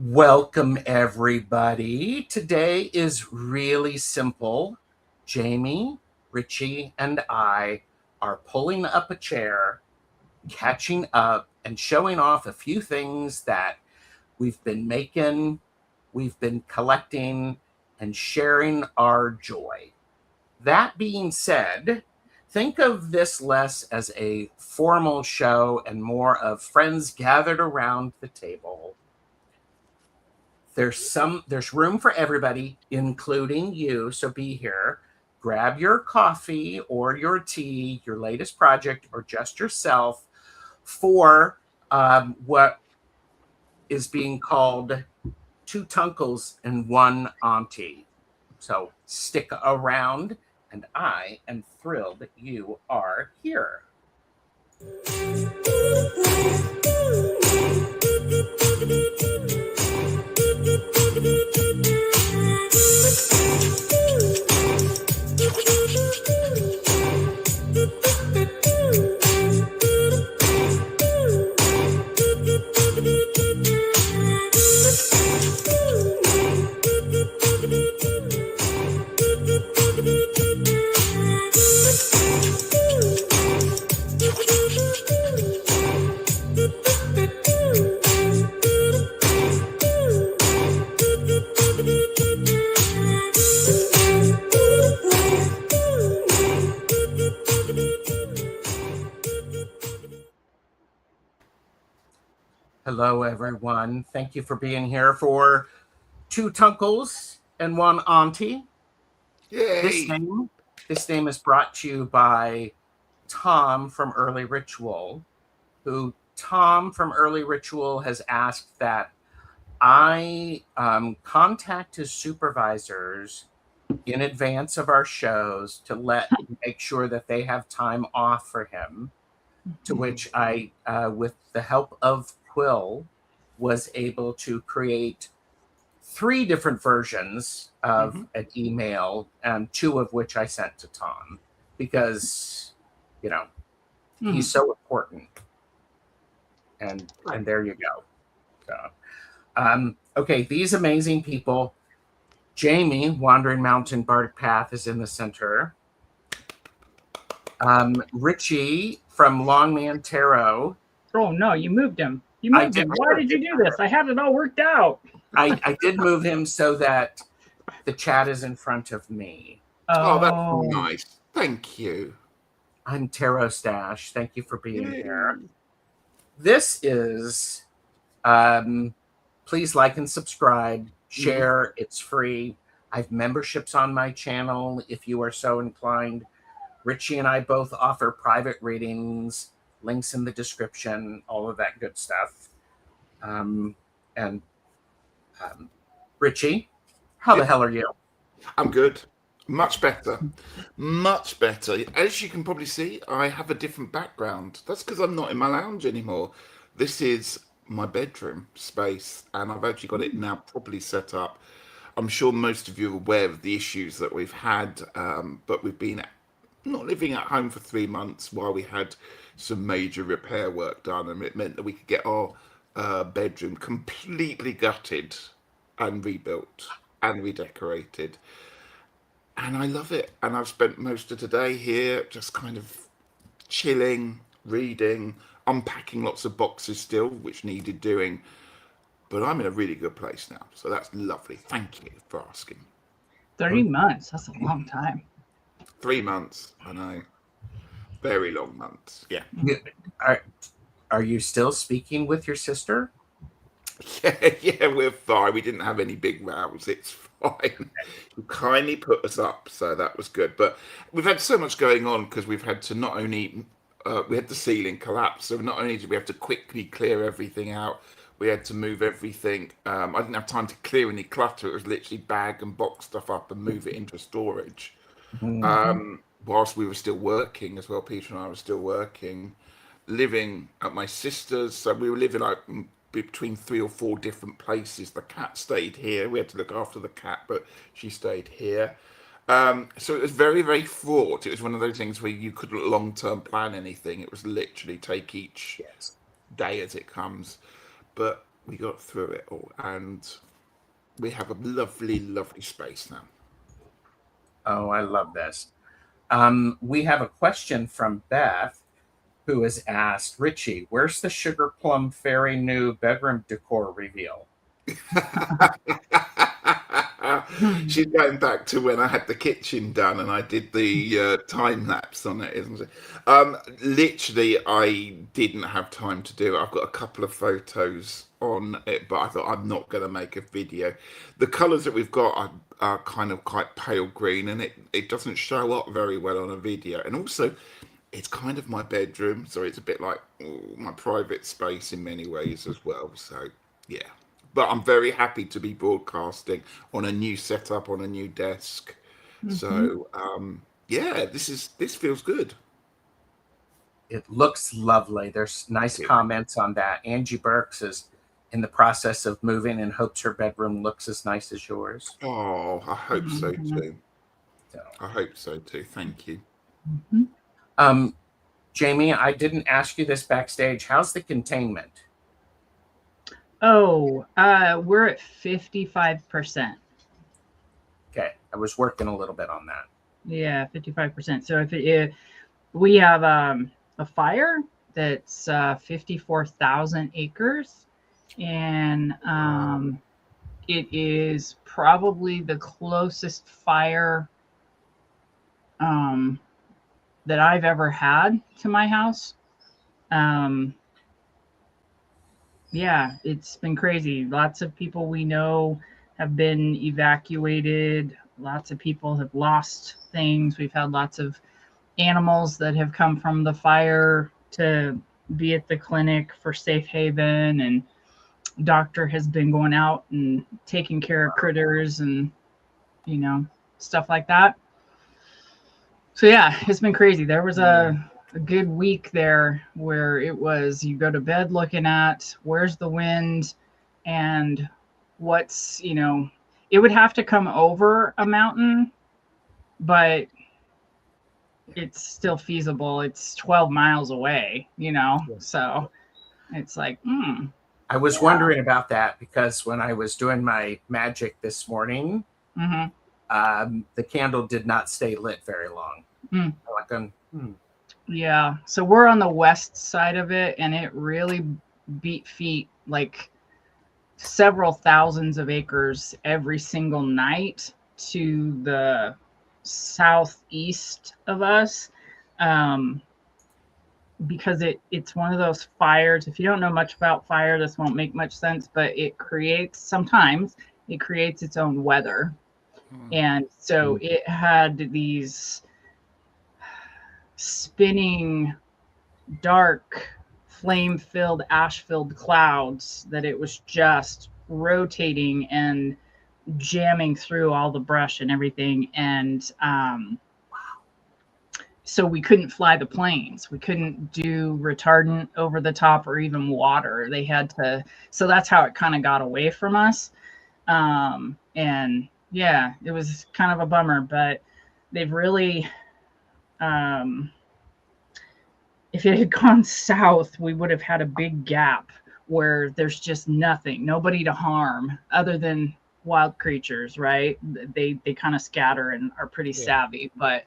Welcome, everybody. Today is really simple. Jaime, Ritchie, and I are pulling up a chair, catching up, and showing off a few things that we've been making, we've been collecting, and sharing our joy. That being said, think of this less as a formal show and more of friends gathered around the table. There's room for everybody, including you, so be here. Grab your coffee or your tea, your latest project, or just yourself for what is being called Two T'Uncles and One Auntie. So stick around, and I am thrilled that you are here. Hello, everyone. Thank you for being here for Two T'Uncles and One Auntie. Yay! This name is brought to you by Tom from Early Ritual, who Tom from Early Ritual has asked that I contact his supervisors in advance of our shows to make sure that they have time off for him. To which I, with the help of Quill, was able to create 3 different versions of an email, and 2 of which I sent to Tom because, he's so important. And there you go. So, okay, these amazing people. Jaime, Wandering Mountain Bardic Path, is in the center. Ritchie from Longman Tarot. Oh no, you moved him. You moved him. Why did you do this? I had it all worked out. I did move him so that the chat is in front of me. Oh, that's nice. Thank you. I'm Tarot Stash. Thank you for being here. This is, please like and subscribe, share. It's free. I have memberships on my channel if you are so inclined. Ritchie and I both offer private readings, links in the description, all of that good stuff. Ritchie, how the hell are you? I'm good. Much better. Much better. As you can probably see, I have a different background. That's because I'm not in my lounge anymore. This is my bedroom space, and I've actually got it now properly set up. I'm sure most of you are aware of the issues that we've had, but we've been not living at home for 3 months while we had some major repair work done, and it meant that we could get our bedroom completely gutted and rebuilt and redecorated. And I love it. And I've spent most of today here just kind of chilling, reading, unpacking lots of boxes still, which needed doing. But I'm in a really good place now. So that's lovely. Thank you for asking. 30 months. That's a long time. 3 months. I know. Very long months. Yeah. Are you still speaking with your sister? Yeah, we're fine. We didn't have any big rows. It's fine. You kindly put us up, so that was good. But we've had so much going on because we've had to not only we had the ceiling collapse, so not only did we have to quickly clear everything out, we had to move everything. I didn't have time to clear any clutter. It was literally bag and box stuff up and move it into storage. Whilst we were still working as well, Peter and I were still working, living at my sister's. So we were living like between 3 or 4 different places. The cat stayed here. We had to look after the cat, but she stayed here. So it was very, very fraught. It was one of those things where you couldn't long-term plan anything. It was literally take each day as it comes. But we got through it all, and we have a lovely, lovely space now. Oh, I love this. We have a question from Beth, who has asked, Ritchie, where's the Sugar Plum Fairy new bedroom decor reveal? She's going back to when I had the kitchen done and I did the time lapse on it, isn't it? Literally, I didn't have time to do it. I've got a couple of photos on it, but I thought I'm not going to make a video. The colours that we've got are kind of quite pale green, and it doesn't show up very well on a video. And also, it's kind of my bedroom, so it's a bit like my private space in many ways as well. So, yeah. But I'm very happy to be broadcasting on a new setup, on a new desk. So, yeah, this feels good. It looks lovely. There's nice comments on that. Angie Burks is in the process of moving and hopes her bedroom looks as nice as yours. Oh, I hope so too. So, I hope so too. Thank you. Jaime, I didn't ask you this backstage. How's the containment? Oh, we're at 55%. Okay, I was working a little bit on that. Yeah, 55%. So if we have a fire that's 54,000 acres, and it is probably the closest fire that I've ever had to my house. Yeah, it's been crazy. Lots of people we know have been evacuated. Lots of people have lost things. We've had lots of animals that have come from the fire to be at the clinic for safe haven, and doctor has been going out and taking care of critters and stuff like that. So yeah, it's been crazy. There was a good week there where it was, you go to bed looking at where's the wind and what's, it would have to come over a mountain, but it's still feasible. It's 12 miles away, so it's like, I was wondering about that because when I was doing my magic this morning, the candle did not stay lit very long. Yeah, so we're on the west side of it, and it really beat feet, like several thousands of acres every single night to the southeast of us, because it's one of those fires. If you don't know much about fire, this won't make much sense, but sometimes it creates its own weather. And so it had these spinning, dark, flame-filled, ash-filled clouds that it was just rotating and jamming through all the brush and everything. And so we couldn't fly the planes. We couldn't do retardant over the top or even water. They had to. So that's how it kind of got away from us. And yeah, it was kind of a bummer, but they've really, if it had gone south, we would have had a big gap where there's just nobody to harm other than wild creatures, right? They kind of scatter and are pretty savvy, but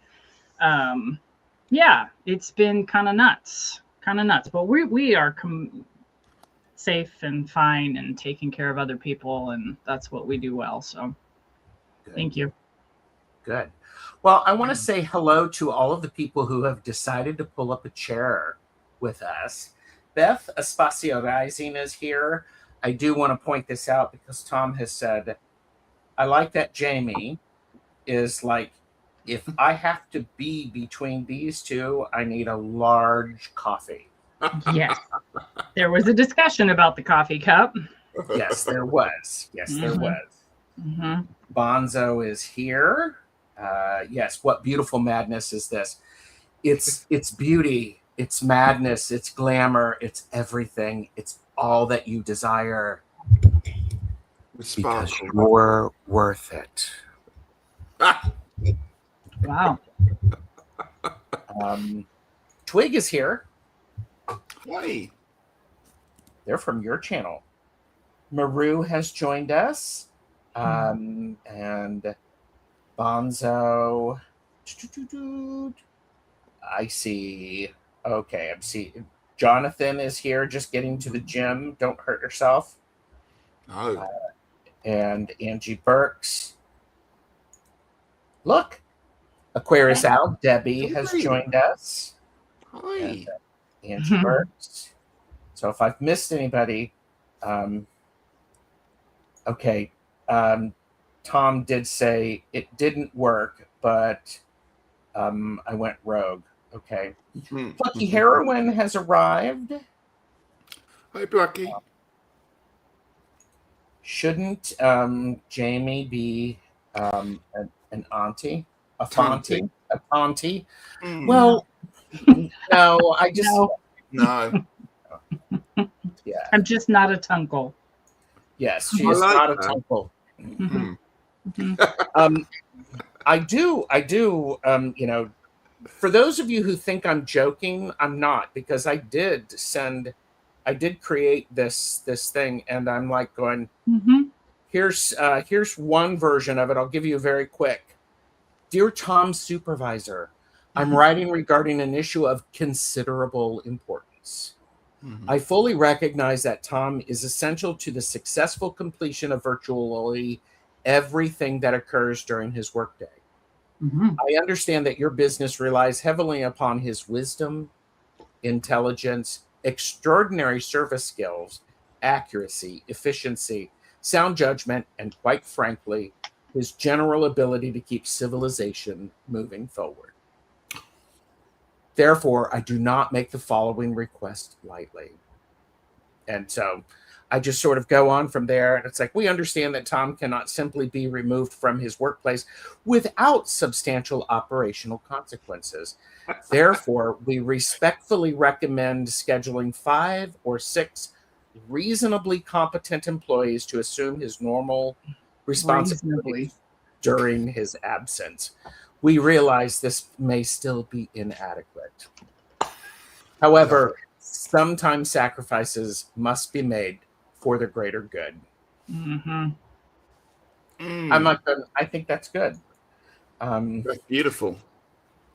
yeah, it's been kind of nuts, but we are safe and fine and taking care of other people, and that's what we do well. So thank you. Good. Well, I want to say hello to all of the people who have decided to pull up a chair with us. Beth Espacio Rising is here. I do want to point this out because Tom has said, I like that Jaime is like, if I have to be between these two, I need a large coffee. Yes. There was a discussion about the coffee cup. Yes, there was. There was. Bonzo is here. Yes, what beautiful madness is this? It's beauty, it's madness, it's glamour, it's everything. It's all that you desire. Because you're worth it. Wow. Twig is here. Hey. They're from your channel. Maru has joined us. And Bonzo. I see. Okay, I'm seeing. Jonathan is here just getting to the gym. Don't hurt yourself. Oh, And Angie Burks. Look, Aquarius Al. Debbie has Debbie. joined us. Hi. And, Angie Burks. So if I've missed anybody, okay. Tom did say it didn't work, but I went rogue. Okay. Plucky Heroine has arrived. Hi, Plucky. Shouldn't Jaime be an auntie? A Tanti. fontie? A auntie? Mm. Well, no, I just... No. Yeah. I'm just not a tunkle. Yes, she I is like not a that. tunkle. Mhm. I do, for those of you who think I'm joking, I'm not, because I did create this thing, and I'm like going, Mhm. here's one version of it. I'll give you a very quick. Dear Tom's supervisor, I'm writing regarding an issue of considerable importance. I fully recognize that Tom is essential to the successful completion of virtually everything that occurs during his workday. I understand that your business relies heavily upon his wisdom, intelligence, extraordinary service skills, accuracy, efficiency, sound judgment, and quite frankly, his general ability to keep civilization moving forward. Therefore, I do not make the following request lightly. And so I just sort of go on from there. And it's like, we understand that Tom cannot simply be removed from his workplace without substantial operational consequences. Therefore, we respectfully recommend scheduling 5 or 6 reasonably competent employees to assume his normal responsibilities during his absence. We realize this may still be inadequate. However, sometimes sacrifices must be made for the greater good. I'm not good. I think that's good. That's beautiful.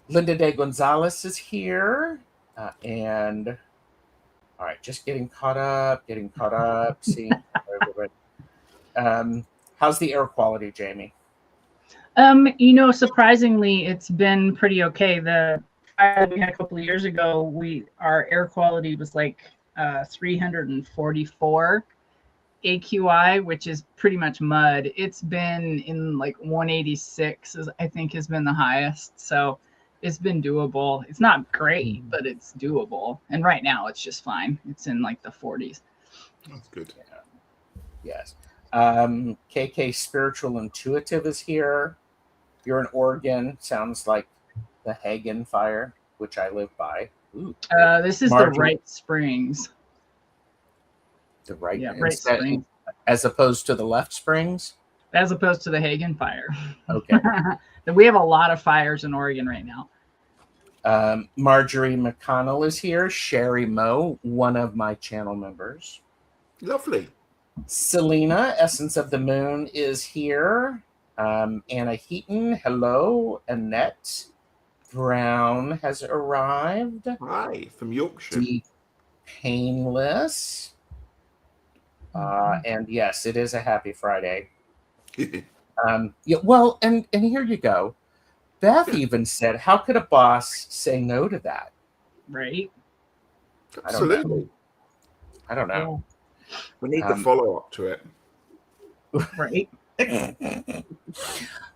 Linda De Gonzalez is here. And all right, just getting caught up, seeing everybody. How's the air quality, Jamie? Surprisingly, it's been pretty okay. The fire we had a couple of years ago, our air quality was like 344 AQI, which is pretty much mud. It's been in like 186, I think, has been the highest. So it's been doable. It's not great, but it's doable. And right now it's just fine. It's in like the 40s. That's good. Yeah. Yes. KK Spiritual Intuitive is here. You're in Oregon. Sounds like the Hagen fire, which I live by. Ooh. This is the Right Springs. The Right, Right Springs. As opposed to the Left Springs? As opposed to the Hagen fire. Okay. We have a lot of fires in Oregon right now. Marjorie McConnell is here. Sherry Moe, one of my channel members. Lovely. Selena, Essence of the Moon, is here. Anna Heaton, hello. Annette Brown has arrived. Hi, from Yorkshire. Deep Painless. And yes, it is a happy Friday. Yeah, well, and here you go. Beth even said, how could a boss say no to that? Right. Absolutely. I don't know. We need the follow-up to it. Right.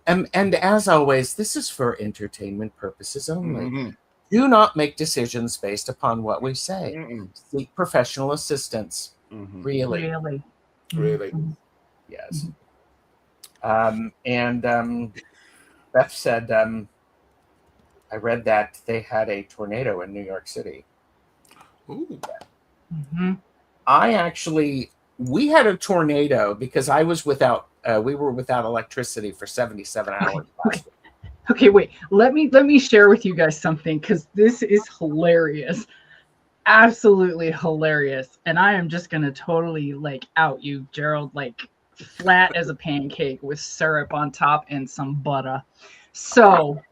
And as always, this is for entertainment purposes only. Do not make decisions based upon what we say. Seek professional assistance. Really. Yes. Beth said, I read that they had a tornado in New York City. Ooh. We had a tornado because we were without electricity for 77 hours. Okay, wait. Let me share with you guys something, because this is hilarious. absolutely hilarious. And I am just gonna totally like out you, Gerald, like flat as a pancake with syrup on top and some butter. So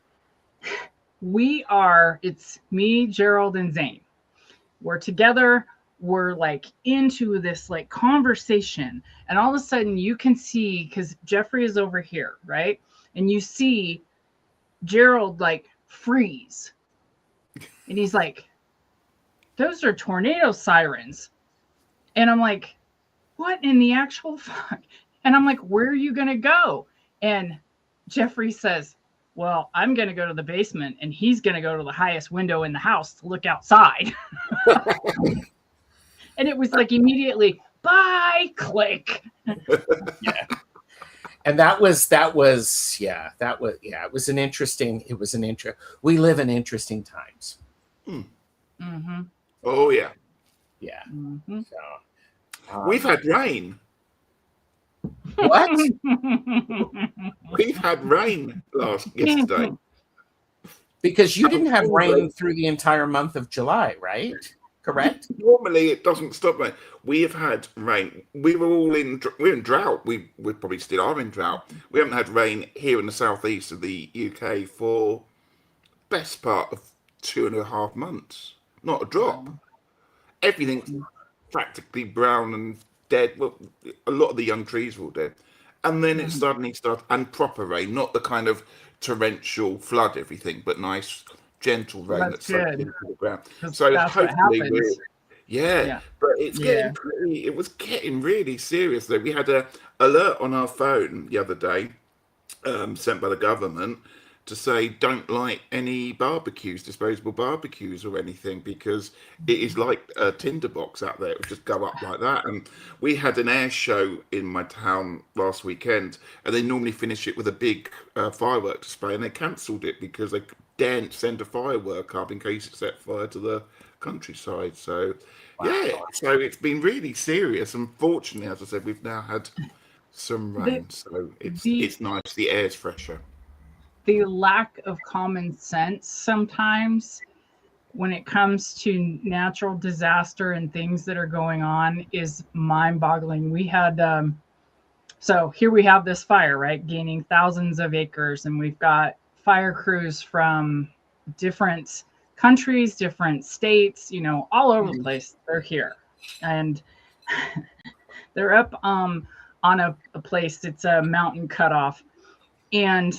it's me, Gerald, and Zane. We're together, we're like into this like conversation, and all of a sudden you can see, because Jeffrey is over here, right? And you see Gerald like freeze. And he's like, those are tornado sirens. And I'm like, what in the actual fuck? And I'm like, where are you going to go? And Jeffrey says, well, I'm going to go to the basement and he's going to go to the highest window in the house to look outside. And it was like immediately, bye, click. Yeah. And it was an interesting, we live in interesting times. Mm-hmm. Oh, yeah. Yeah. Mm-hmm. So, we've had rain. What? We've had rain yesterday. Because you didn't have rain through the entire month of July, right? Correct? Normally, it doesn't stop rain. We have had rain. We're in drought. We probably still are in drought. We haven't had rain here in the southeast of the UK for best part of 2.5 months. Not a drop. Everything's practically brown and dead. Well, a lot of the young trees were all dead. And then it suddenly started, and proper rain, not the kind of torrential flood everything, but nice gentle rain that soaks into the ground. So that's hopefully yeah. But it's it was getting really serious though. We had a alert on our phone the other day, sent by the government, to say don't light any disposable barbecues or anything, because it is like a tinderbox out there. It would just go up like that. And we had an air show in my town last weekend, and they normally finish it with a big firework display, and they cancelled it because they daren't send a firework up in case it set fire to the countryside. So so it's been really serious. Unfortunately, as I said, we've now had some rain, so it's nice. The air's fresher. The lack of common sense sometimes when it comes to natural disaster and things that are going on is mind-boggling. We had so here we have this fire, right, gaining thousands of acres, and we've got fire crews from different countries, different states, all over the place. They're here, and they're up on a place. It's a mountain cutoff, and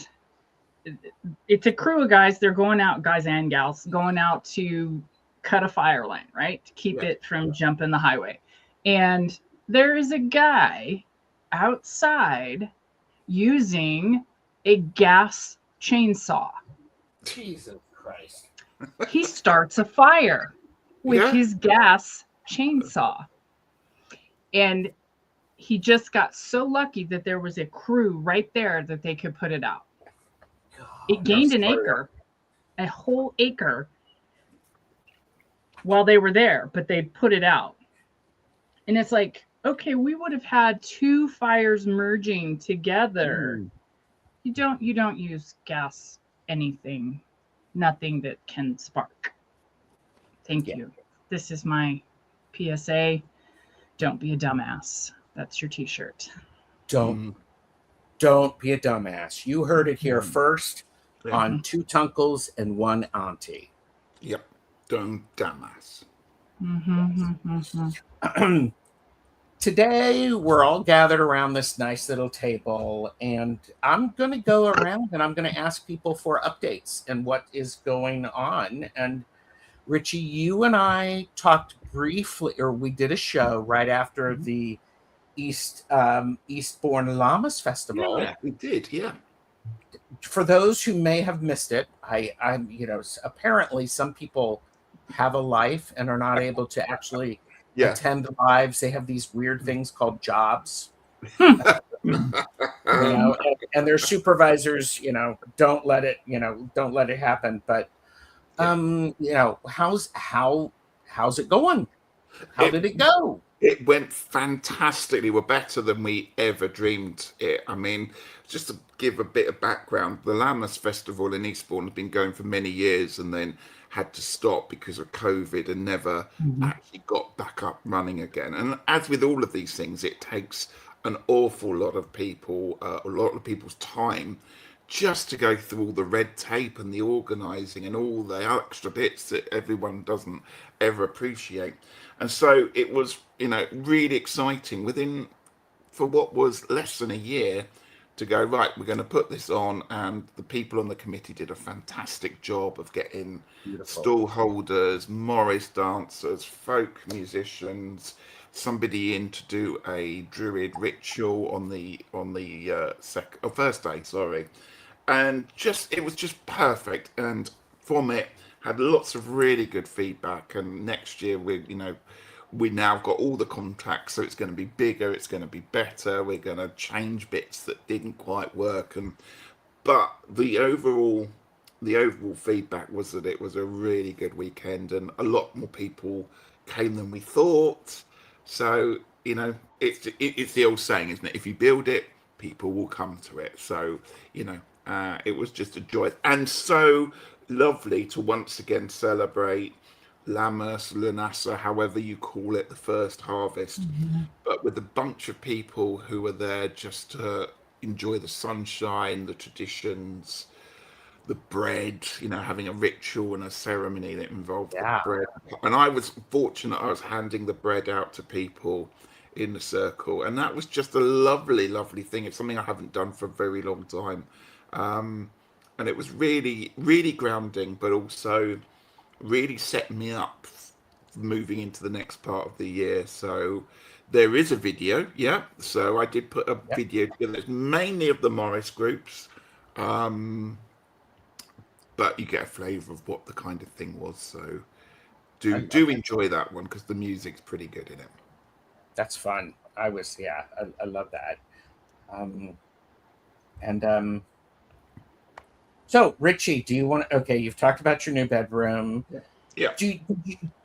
it's a crew of guys. They're going out, guys and gals, going out to cut a fire line, right? To keep it from jumping the highway. And there is a guy outside using a gas chainsaw. Jesus Christ. He starts a fire with his gas chainsaw. And he just got so lucky that there was a crew right there that they could put it out. It gained an acre, a whole acre, while they were there, but they put it out. And it's like, okay, we would have had two fires merging together. You don't use gas, anything, nothing that can spark. Thank you. This is my PSA. Don't be a dumbass. That's your t-shirt. Don't be a dumbass. You heard it here first on Two T'Uncles and One Auntie. Yep. Don't dumbass. Today, we're all gathered around this nice little table, and I'm going to go around and I'm going to ask people for updates and what is going on. And Ritchie, you and I talked briefly, or we did a show right after the Eastbourne Llamas Festival. Yeah, we did, For those who may have missed it, I'm apparently some people have a life and are not able to actually attend the lives. They have these weird things called jobs. And their supervisors, don't let it happen. But how's it going? How did it go? It went fantastically. We're better than we ever dreamed it. I mean, just to give a bit of background, the Lammas Festival in Eastbourne has been going for many years and then had to stop because of COVID and never Mhm. actually got back up running again. And as with all of these things, it takes an awful lot of people, a lot of people's time just to go through all the red tape and the organising and all the extra bits that everyone doesn't ever appreciate. And so it was, really exciting within, for what was less than a year, to go, right, we're going to put this on. And the people on the committee did a fantastic job of getting Beautiful. stall holders, Morris dancers, folk musicians, somebody in to do a druid ritual on the first day, sorry. And just it was just perfect. And from it, had lots of really good feedback. And next year we now got all the contracts, so it's going to be bigger, it's going to be better, we're going to change bits that didn't quite work. And but the overall feedback was that it was a really good weekend and a lot more people came than we thought. So it's the old saying, isn't it? If you build it, people will come to it. So it was just a joy and so lovely to once again celebrate Lammas, Lunasa, however you call it, the first harvest, Mhm. but with a bunch of people who were there just to enjoy the sunshine, the traditions, the bread, having a ritual and a ceremony that involved the Yeah. bread. And I was fortunate, I was handing the bread out to people in the circle. And that was just a lovely, lovely thing. It's something I haven't done for a very long time. Um, and it was really, really grounding, but also really set me up moving into the next part of the year. So there is a video, yeah. So I did put a Yep. video together. It's mainly of the Morris groups, um, but you get a flavour of what the kind of thing was. So I do love do it. enjoy that one because the music's pretty good in it. That's fun. I love that. Um, and So, Ritchie, do you want? Okay, you've talked about your new bedroom. Yeah.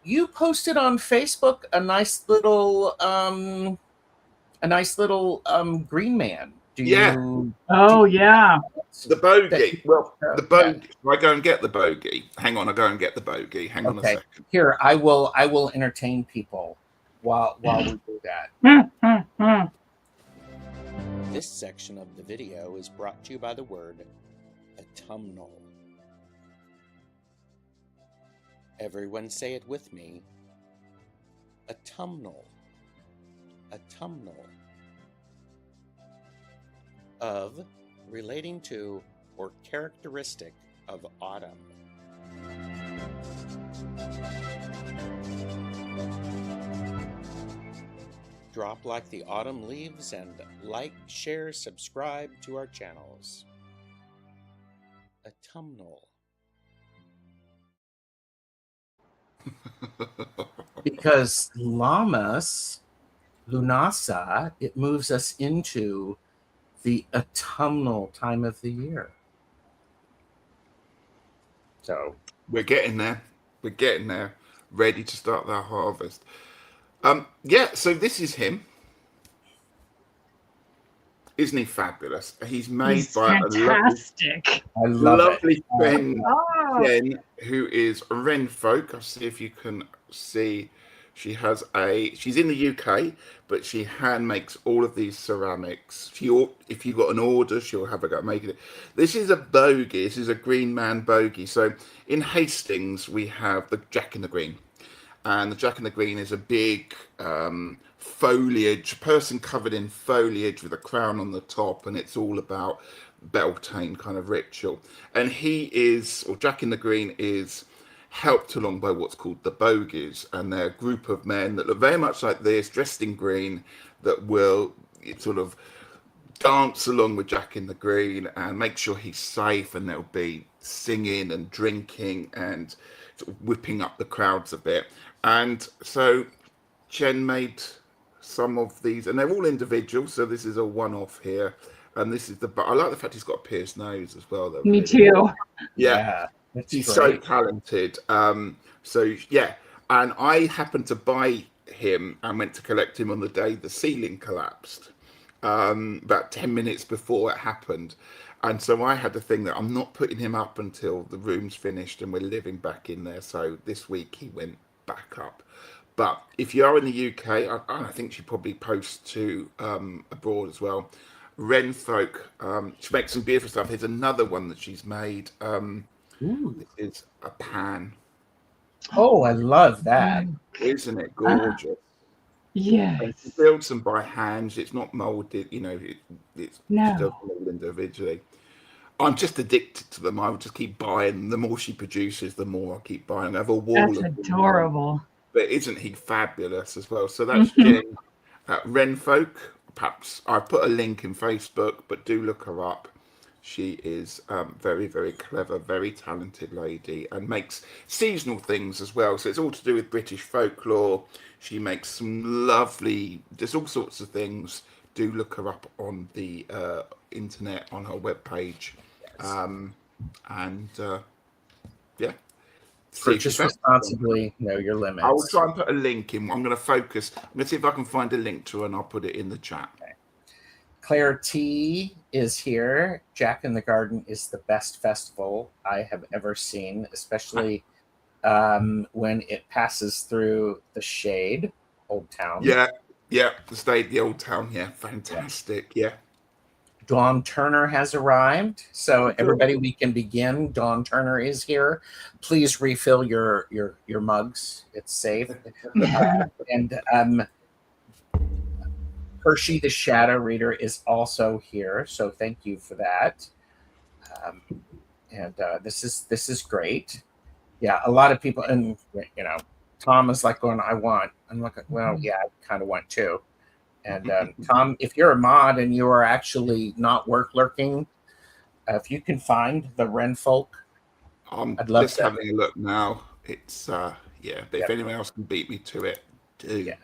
You posted on Facebook a nice little green man. Yeah, Do Oh you yeah. the that? bogey. Well, the Yeah. bogey. I go and get the bogey. Hang on, I go and get the bogey. Hang on a Okay. second. Here, I will entertain people while we do that. This section of the video is brought to you by the word autumnal. Everyone say it with me. Autumnal. Autumnal. Of, relating to, or characteristic of autumn. Drop like the autumn leaves and like, share, subscribe to our channels. Autumnal. Because Lammas, Lunasa, it moves us into the autumnal time of the year. So, We're getting there. We're getting there. Ready to start that harvest. Yeah. So this is him. Isn't he fabulous? He's made He's by a lovely, fantastic. I love it. lovely friend, Oh. Jen, who is a Ren folk. I'll see if you can see. She's in the UK, but she hand makes all of these ceramics. If you got an order, she'll have a go at making it. This is a bogey. This is a green man bogey. So in Hastings, we have the Jack in the Green. And the Jack in the Green is a big foliage, person covered in foliage with a crown on the top, and it's all about Beltane kind of ritual. And Jack in the Green is helped along by what's called the Bogies, and they're a group of men that look very much like this, dressed in green, that will sort of dance along with Jack in the Green and make sure he's safe, and they'll be singing and drinking and sort of whipping up the crowds a bit. And so Chen made some of these, and they're all individual. So this is a one-off here, and this is but I like the fact he's got a pierced nose as well. Though, Me really. too. Yeah, that's he's so great. talented. So yeah, and I happened to buy him and went to collect him on the day the ceiling collapsed, about 10 minutes before it happened. And so I had the thing that I'm not putting him up until the room's finished and we're living back in there. So this week he went back up. But if you are in the UK, I think she probably posts to abroad as well. Renfolk, she makes some beautiful stuff. Here's another one that she's made. Ooh. This is a pan. Oh, I love that. Isn't it gorgeous? Yes. And she builds them by hand. It's not molded, she does them all individually. I'm just addicted to them. I would just keep buying them. The more she produces, the more I keep buying. I have a wall. That's adorable. But isn't he fabulous as well? So that's Jen at Renfolk. Perhaps I've put a link in Facebook, but do look her up. She is very, very clever, very talented lady, and makes seasonal things as well. So it's all to do with British folklore. She makes some lovely, there's all sorts of things. Do look her up on the internet on her webpage. Yeah. Purchase responsibly, know your limits. I will try and put a link in. I'm going to focus. I'm going to see if I can find a link to her and I'll put it in the chat. Okay. Claire T is here. Jack in the Garden is the best festival I have ever seen, especially when it passes through the Shade, Old Town. Yeah, the Old Town. Yeah, fantastic. Yeah. Dawn Turner has arrived. So everybody, we can begin. Dawn Turner is here. Please refill your mugs. It's safe. And Hershey the Shadow Reader is also here. So thank you for that. This is great. Yeah, a lot of people, and Tom is like going, I'm like, well, yeah, I kind of want to. And Tom, if you're a mod and you are actually not work lurking, if you can find the Renfolk, I'd love to. Having a look now. It's but if anyone else can beat me to it, do. Yeah.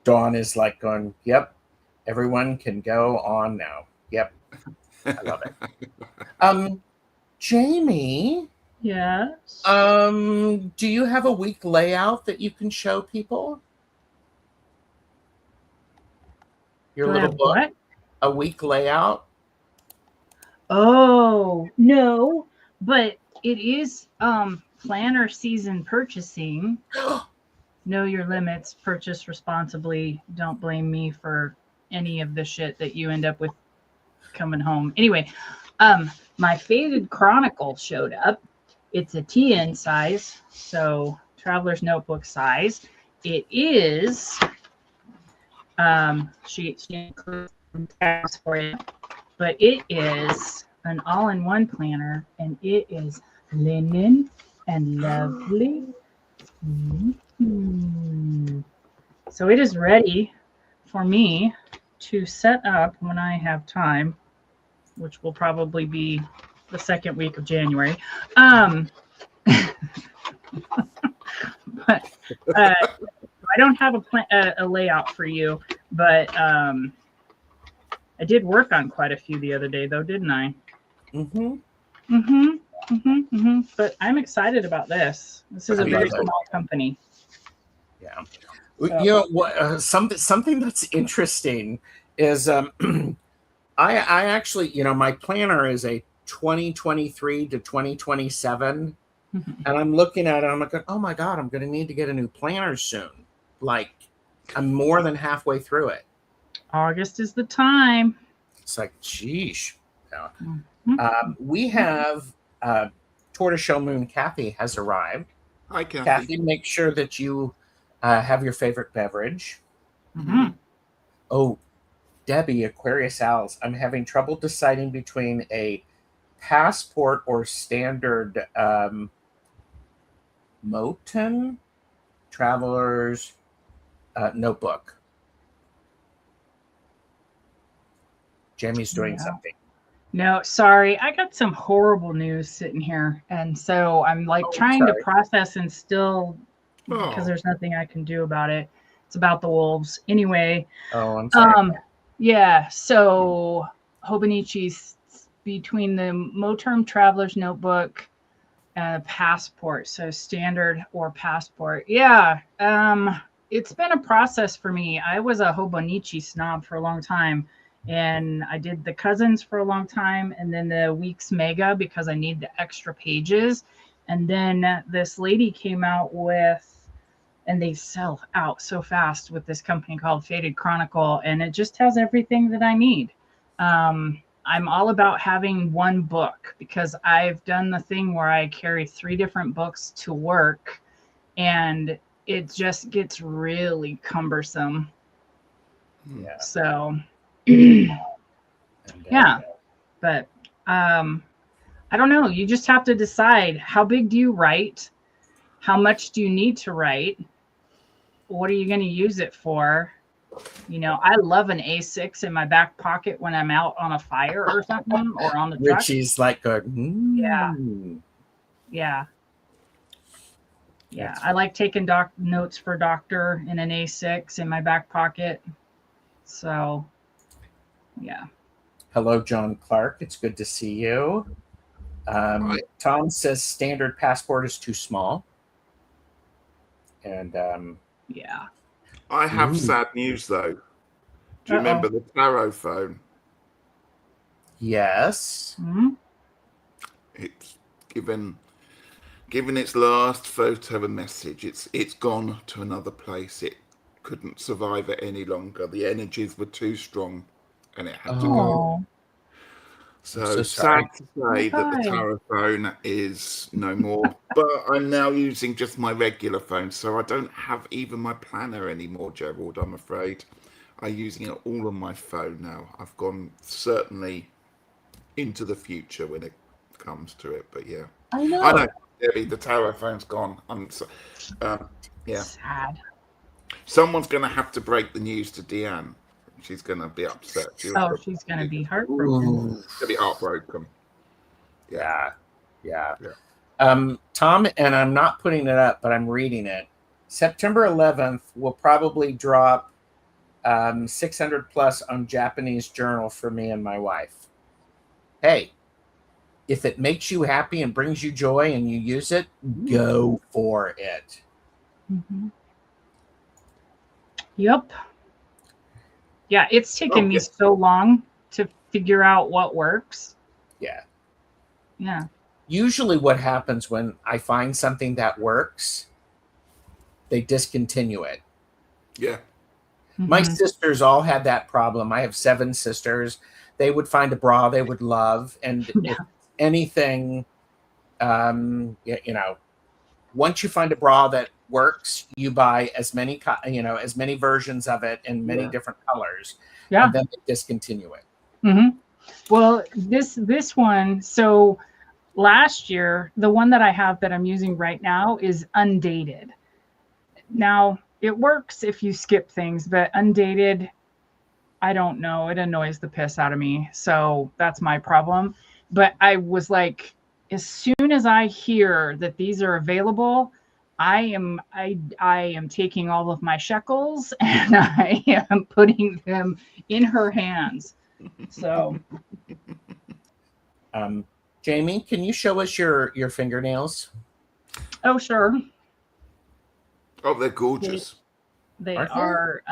Dawn is like going, yep, everyone can go on now. Yep. I love it. Jaime. Yes. Do you have a week layout that you can show people? Your little book? What? A week layout? Oh, no, but it is planner season purchasing. Know your limits, purchase responsibly. Don't blame me for any of the shit that you end up with coming home. Anyway, my Faded Chronicle showed up. It's a TN size, so Traveler's Notebook size. It is she includes some tabs for it, but it is an all-in-one planner, and it is linen and lovely. Mm-hmm. So it is ready for me to set up when I have time, which will probably be the second week of January. But I don't have a layout for you, but I did work on quite a few the other day, though, didn't I? But I'm excited about this. This is a very small company. Yeah. So. What? Something that's interesting is I actually, my planner is a 2023 to 2027. And I'm looking at it, I'm like, oh my God, I'm going to need to get a new planner soon. Like, I'm more than halfway through it. August is the time. It's like, geesh. Yeah. We have Tortoiseshell Moon Kathy has arrived. Hi, Kathy. Kathy, make sure that you have your favorite beverage. Mm-hmm. Oh, Debbie, Aquarius Owls, I'm having trouble deciding between a passport or standard Moten Traveler's Notebook. Jamie's doing something. No, sorry. I got some horrible news sitting here. And so I'm trying to process and still, because there's nothing I can do about it. It's about the wolves. Anyway. Oh, I'm sorry. Yeah. So Hobonichi's between the Moterm Traveler's Notebook and a passport. So standard or passport. Yeah. it's been a process for me. I was a Hobonichi snob for a long time, and I did the Cousins for a long time, and then the Weeks Mega because I need the extra pages. And then this lady came out with, and they sell out so fast with this company called Faded Chronicle, and it just has everything that I need. I'm all about having one book because I've done the thing where I carry 3 different books to work, and it just gets really cumbersome. Yeah. So, And, yeah, but I don't know. You just have to decide, how big do you write? How much do you need to write? What are you going to use it for? You know, I love an A6 in my back pocket when I'm out on a fire or something, or on the truck. Richie's like going, Yeah. That's I like taking notes for doctor in an A6 in my back pocket. So, yeah. Hello, John Clark. It's good to see you. Tom says standard passport is too small. And Yeah. I have sad news though. Do you remember the Tarot phone? Yes. Mm-hmm. It's given its last photo a message. It's gone to another place. It couldn't survive it any longer. The energies were too strong, and it had to go. So sorry. sad to say that the Tarot phone is no more. But I'm now using just my regular phone, so I don't have even my planner anymore, Gerald. I'm afraid. I'm using it all on my phone now. I've gone certainly into the future when it comes to it. But yeah, I know. Debbie, the Tarot phone's gone. Yeah. Sad. Someone's going to have to break the news to Deanne. She's going to be upset. She's going to be heartbroken. Going to be heartbroken. Yeah. Tom, and I'm not putting it up, but I'm reading it. September 11th will probably drop 600 plus on Japanese journal for me and my wife. Hey, if it makes you happy and brings you joy and you use it, go for it. Mm-hmm. Yep. Yeah, it's taken me so long to figure out what works. Yeah. Yeah. Usually what happens when I find something that works, they discontinue it. Yeah. Mm-hmm. My sisters all had that problem. I have 7 sisters. They would find a bra they would love. And if anything, once you find a bra that works, you buy as many versions of it in many different colors. Yeah. And then they discontinue it. Mm-hmm. Well, this one, so last year, the one that I have that I'm using right now is undated. Now, it works if you skip things, but undated, I don't know. It annoys the piss out of me. So that's my problem. But I was like, as soon as I hear that these are available, I am taking all of my shekels and I am putting them in her hands. So, Jaime, can you show us your fingernails? Oh, sure. Oh, they're gorgeous. They are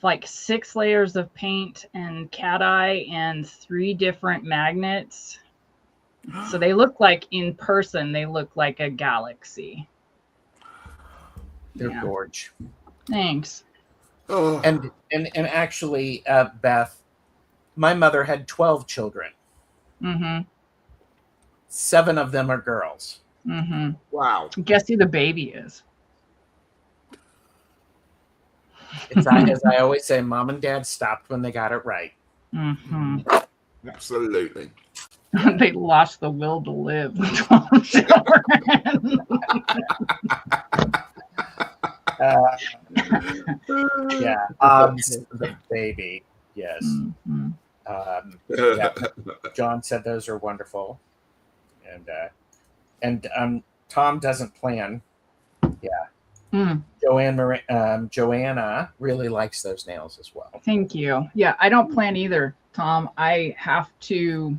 like 6 layers of paint and cat eye and 3 different magnets. So they look like, in person, they look like a galaxy. They're gorge. Thanks. Oh. And actually, Beth, my mother had 12 children. Mm-hmm. 7 of them are girls. Mm-hmm. Wow. Guess who the baby is? It's as I always say, Mom and Dad stopped when they got it right. Mm-hmm. Absolutely. They lost the will to live. Yeah, the baby. Yes. Mm-hmm. John said those are wonderful, and Tom doesn't plan. Yeah. Joanna really likes those nails as well. Thank you. Yeah, I don't plan either, Tom. I have to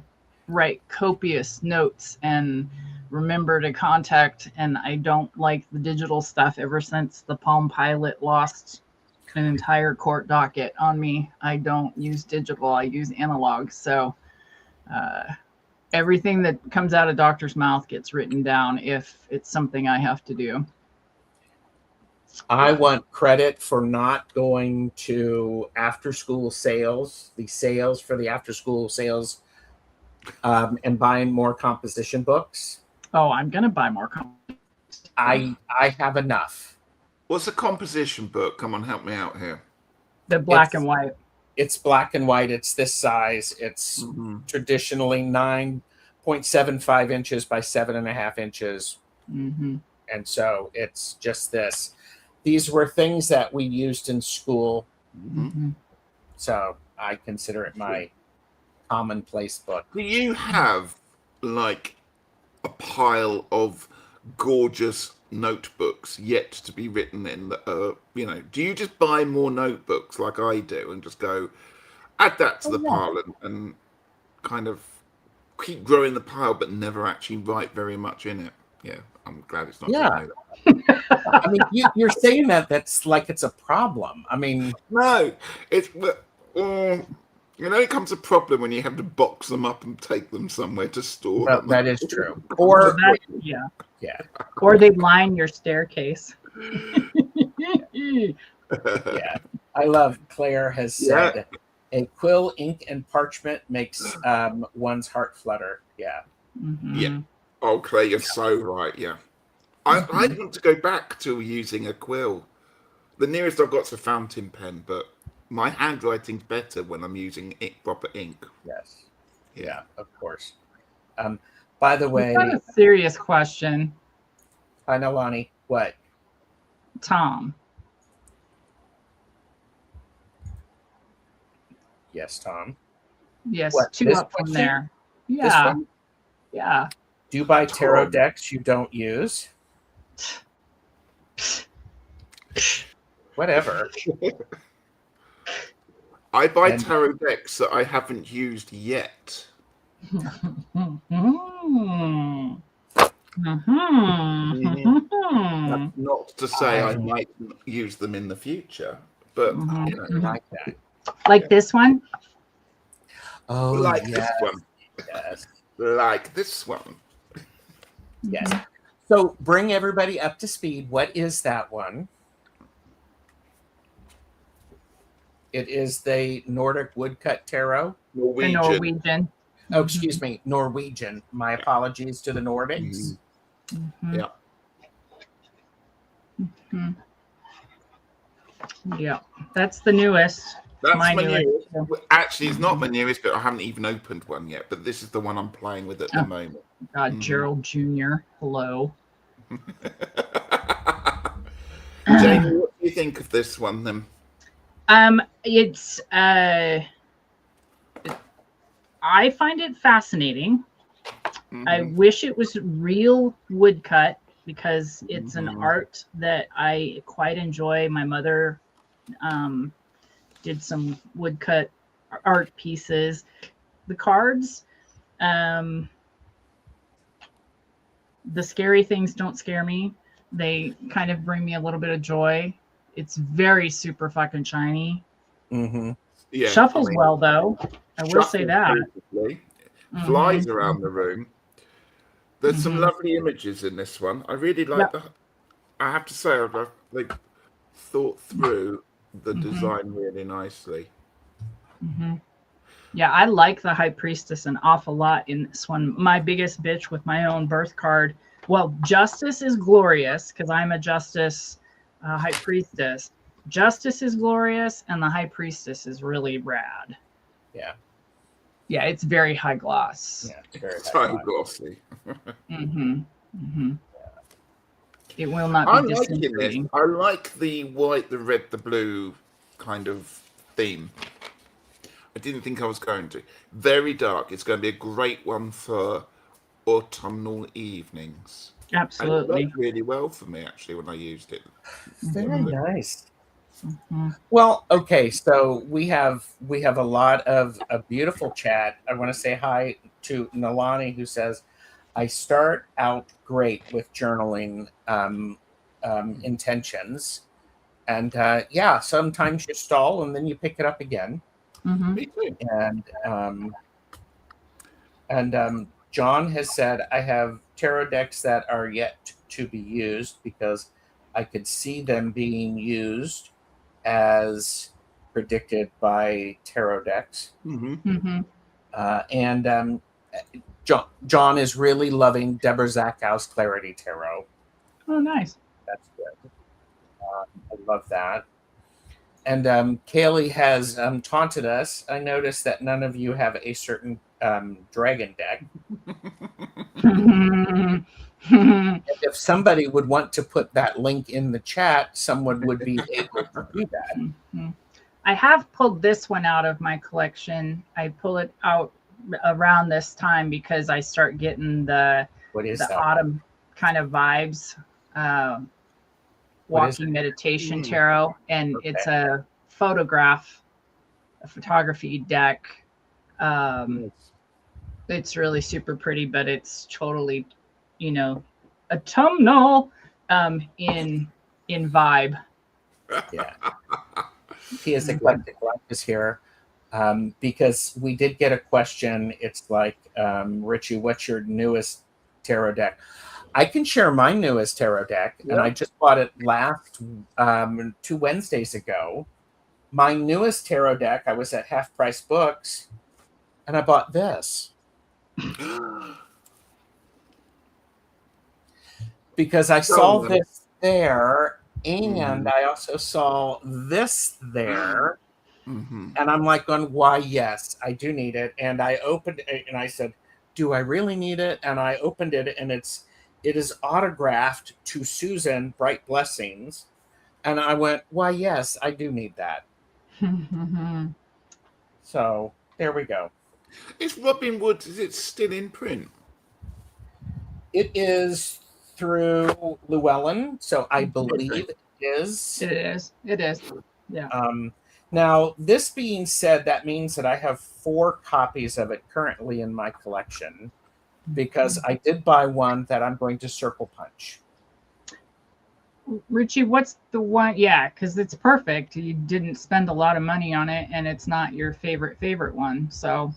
write copious notes and remember to contact, and I don't like the digital stuff ever since the Palm Pilot lost an entire court docket on me. I don't use digital, I use analog. So everything that comes out of doctor's mouth gets written down if it's something I have to do. I want credit for not going to after-school sales, the sales for the after-school sales, and buying more composition books. Oh, I'm gonna buy more. I have enough. What's a composition book? Come on, help me out here. The black and white. It's black and white. It's this size. It's traditionally 9.75 inches by 7.5 inches. Mm-hmm. And so it's just this. These were things that we used in school. Mm-hmm. So I consider it my commonplace book. Do you have like a pile of gorgeous notebooks yet to be written in the, do you just buy more notebooks like I do and just go add that to the pile and kind of keep growing the pile but never actually write very much in it? Yeah, I'm glad it's not. Yeah. I mean, you're saying that's like it's a problem. I mean, no, it's it comes a problem when you have to box them up and take them somewhere to store them. That is true. Or yeah. Or they line your staircase. Yeah, I love. Claire has said, "A quill, ink, and parchment makes one's heart flutter." Yeah. Mm-hmm. Yeah. Oh, Claire, you're so right. Yeah. I want to go back to using a quill. The nearest I've got is a fountain pen, but my handwriting's better when I'm using proper ink. Yes. Yeah, of course. By the way, I've got a serious question. I know, Lonnie. What? Tom. Yes, Tom. Yes, What, two this up from question? there. This Yeah. one? Yeah. Do you buy tarot Tom. decks you don't use? Whatever. I buy tarot decks that I haven't used yet. Mm-hmm. That's not to say I might use them in the future, but Like that. Like this one? Oh, like yes. this one. Yes. Like this one. Yes. So bring everybody up to speed. What is that one? It is the Nordic Woodcut Tarot. The Norwegian. Oh, excuse me, Norwegian. My apologies to the Nordics. Mm-hmm. Yeah. Mm-hmm. Yeah, that's the newest. That's my newest. newest. Actually, it's not my newest, but I haven't even opened one yet. But this is the one I'm playing with at the moment. God, Gerald Jr. Hello. Jamie, what do you think of this one then? It's I find it fascinating. I wish it was real woodcut because it's an art that I quite enjoy. My mother did some woodcut art pieces. The cards, the scary things don't scare me. They kind of bring me a little bit of joy. It's very super fucking shiny. Yeah, Shuffles well though. I will say that. Flies around the room. There's some lovely images in this one. I really like the. I have to say, I've thought through the design really nicely. Yeah, I like the High Priestess an awful lot in this one. My biggest bitch with my own birth card. Well, Justice is glorious because I'm a Justice High Priestess. Justice is glorious, and the High Priestess is really rad. Yeah. Yeah, it's very high gloss. Yeah, it's very So glossy. It will not I'm be liking this. disintegrating. I like the white, the red, the blue kind of theme. I didn't think I was going to. Very dark. It's going to be a great one for autumnal evenings. Absolutely. And it worked really well for me, actually, when I used it. Very nice. Well, okay, so we have a lot of a beautiful chat. I want to say hi to Nalani, who says, I start out great with journaling intentions, and sometimes you stall and then you pick it up again. Mm-hmm. Me too. And John has said I have tarot decks that are yet to be used because I could see them being used as predicted by tarot decks. Mm-hmm. Mm-hmm. And John is really loving Deborah Zackow's Clarity Tarot. Oh, nice. That's good. I love that. And Kaylee has taunted us. I noticed that none of you have a certain dragon deck. And if somebody would want to put that link in the chat, someone would be able to do that. Mm-hmm. I have pulled this one out of my collection. I pull it out around this time because I start getting the autumn kind of vibes. Walking meditation tarot, and it's a photography deck. It's really super pretty, but it's totally, autumnal in vibe. Yeah. T.S. Eclectic Life is here because we did get a question. It's like, Ritchie, what's your newest tarot deck? I can share my newest tarot deck, and I just bought it last 2 Wednesdays ago. My newest tarot deck, I was at Half Price Books, and I bought this. Because I saw this there, and I also saw this there. Mm-hmm. And I'm like going, why, yes, I do need it. And I opened it, and I said, do I really need it? And I opened it, and it is autographed to Susan, Bright Blessings. And I went, why, yes, I do need that. So there we go. Is Robin Wood, is it still in print? It is through Llewellyn, so I believe it is. It is. Yeah. Now, this being said, that means that I have 4 copies of it currently in my collection because I did buy one that I'm going to circle punch. Ritchie, what's the one? Yeah, because it's perfect. You didn't spend a lot of money on it, and it's not your favorite one. So,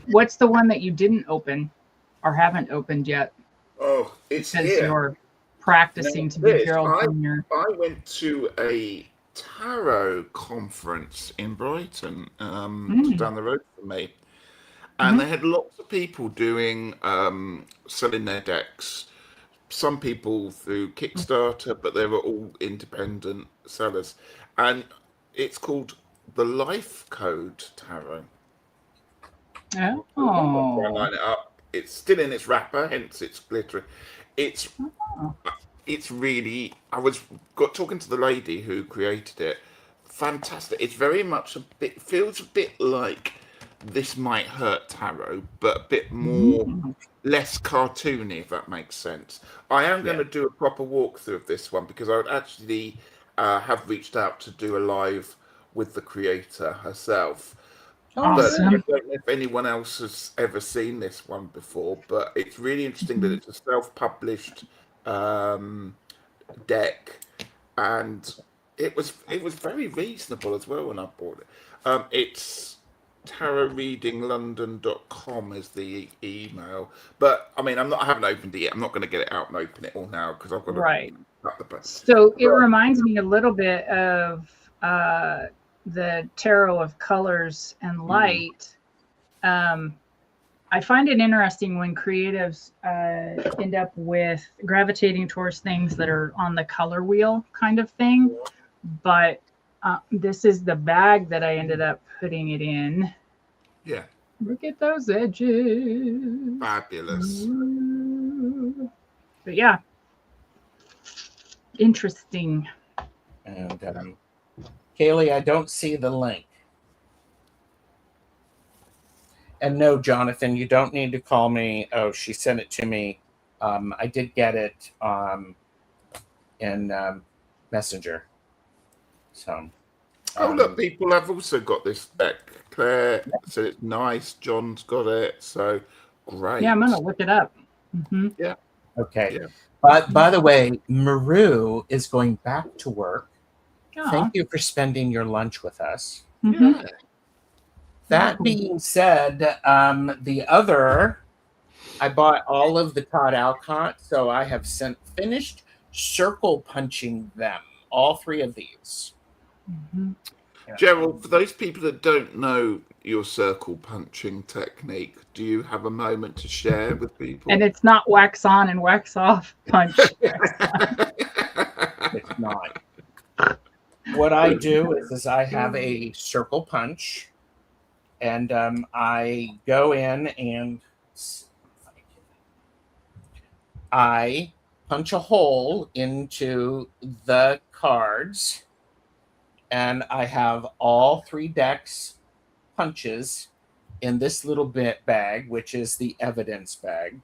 what's the one that you didn't open or haven't opened yet? Oh, it's because here. You're practicing to be Gerald Jr. I went to a tarot conference in Brighton, down the road from me, and they had lots of people doing selling their decks. Some people through Kickstarter, but they were all independent sellers, and it's called the Life Code Tarot. Oh, line it up. It's still in its wrapper, hence it's glittering. It's really. I was talking to the lady who created it. Fantastic. It's very much feels a bit like This Might Hurt Tarot, but a bit more less cartoony, if that makes sense. I am going to do a proper walkthrough of this one because I would actually have reached out to do a live with the creator herself. Awesome. But I don't know if anyone else has ever seen this one before, but it's really interesting that it's a self-published deck, and it was very reasonable as well when I bought it. It's tarotreadinglondon.com is the email, but I mean, I haven't opened it yet. I'm not going to get it out and open it all now because I've got to cut the button. So it reminds me a little bit of the Tarot of Colors and Light. I find it interesting when creatives end up with gravitating towards things that are on the color wheel kind of thing. But this is the bag that I ended up putting it in. Yeah. Look at those edges. Fabulous. Ooh. But yeah. Interesting. And Kaylee, I don't see the link. And no, Jonathan, you don't need to call me. Oh, she sent it to me. I did get it in Messenger. So. Look, people have also got this deck. Claire said it's nice. John's got it. So great. Yeah, I'm going to look it up. Mm-hmm. Okay. Yeah. But by the way, Maru is going back to work. Oh. Thank you for spending your lunch with us. Mm-hmm. Yeah. That being said, I bought all of the Todd Alcott, so I have finished circle punching them, all three of these. Mm-hmm. Yeah. Gerald, for those people that don't know your circle punching technique, do you have a moment to share with people? And it's not wax on and wax off punch. It's not. What I do is I have a circle punch, and I go in and I punch a hole into the cards, and I have all three decks punches in this little bit bag, which is the evidence bag,